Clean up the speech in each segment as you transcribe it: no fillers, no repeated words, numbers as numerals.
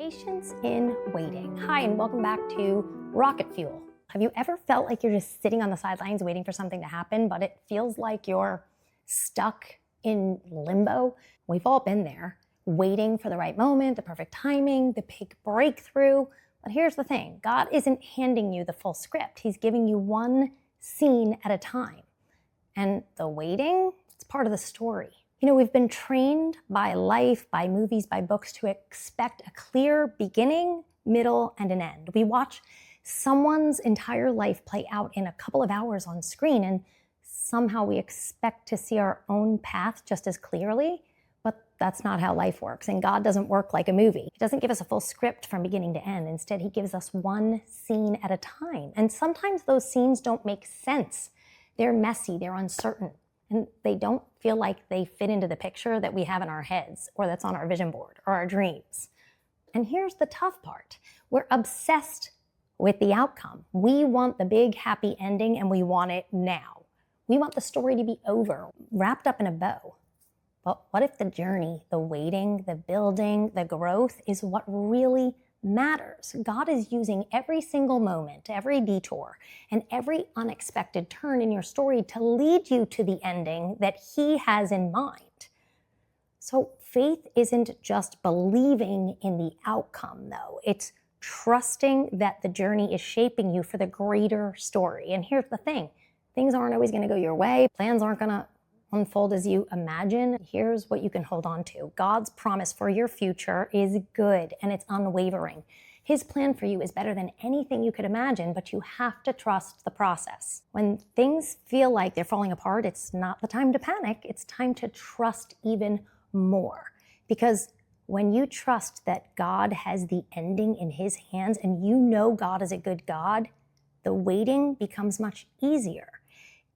Patience in waiting. Hi, and welcome back to Rocket Fuel. Have you ever felt like you're just sitting on the sidelines waiting for something to happen, but it feels like you're stuck in limbo? We've all been there, waiting for the right moment, the perfect timing, the big breakthrough. But here's the thing, God isn't handing you the full script. He's giving you one scene at a time. And the waiting, it's part of the story. You know, we've been trained by life, by movies, by books to expect a clear beginning, middle, and an end. We watch someone's entire life play out in a couple of hours on screen, and somehow we expect to see our own path just as clearly, but that's not how life works, and God doesn't work like a movie. He doesn't give us a full script from beginning to end. Instead, he gives us one scene at a time, and sometimes those scenes don't make sense. They're messy, they're uncertain, and they don't feel like they fit into the picture that we have in our heads or that's on our vision board or our dreams. And here's the tough part. We're obsessed with the outcome. We want the big happy ending and we want it now. We want the story to be over, wrapped up in a bow. But what if the journey, the waiting, the building, the growth is what really matters? God is using every single moment, every detour, and every unexpected turn in your story to lead you to the ending that he has in mind. So faith isn't just believing in the outcome, though. It's trusting that the journey is shaping you for the greater story. And here's the thing, things aren't always going to go your way. Plans aren't going to unfold as you imagine. Here's what you can hold on to. God's promise for your future is good and it's unwavering. His plan for you is better than anything you could imagine, but you have to trust the process. When things feel like they're falling apart, it's not the time to panic. It's time to trust even more. Because when you trust that God has the ending in his hands and you know God is a good God, the waiting becomes much easier.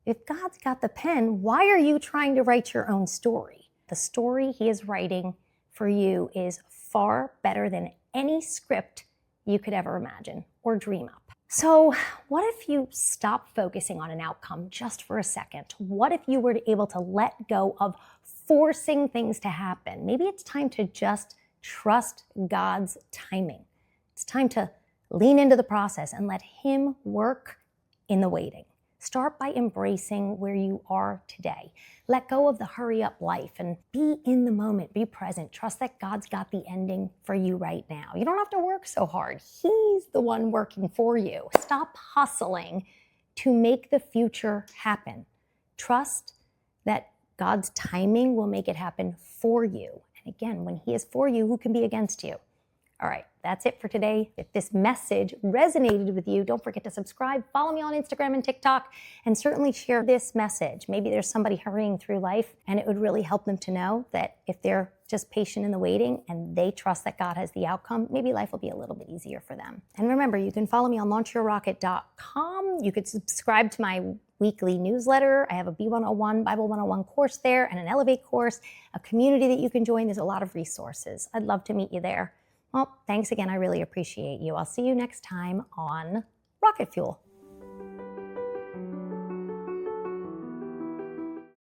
If God's got the pen, why are you trying to write your own story? The story he is writing for you is far better than any script you could ever imagine or dream up. So what if you stop focusing on an outcome just for a second? What if you were able to let go of forcing things to happen? Maybe it's time to just trust God's timing. It's time to lean into the process and let him work in the waiting. Start by embracing where you are today. Let go of the hurry up life and be in the moment, be present. Trust that God's got the ending for you right now. You don't have to work so hard. He's the one working for you. Stop hustling to make the future happen. Trust that God's timing will make it happen for you. And again, when he is for you, who can be against you? All right, that's it for today. If this message resonated with you, don't forget to subscribe, follow me on Instagram and TikTok, and certainly share this message. Maybe there's somebody hurrying through life, and it would really help them to know that if they're just patient in the waiting and they trust that God has the outcome, maybe life will be a little bit easier for them. And remember, you can follow me on launchyourrocket.com. You could subscribe to my weekly newsletter. I have a B101, Bible 101 course there, and an Elevate course, a community that you can join. There's a lot of resources. I'd love to meet you there. Well, thanks again. I really appreciate you. I'll see you next time on Rocket Fuel.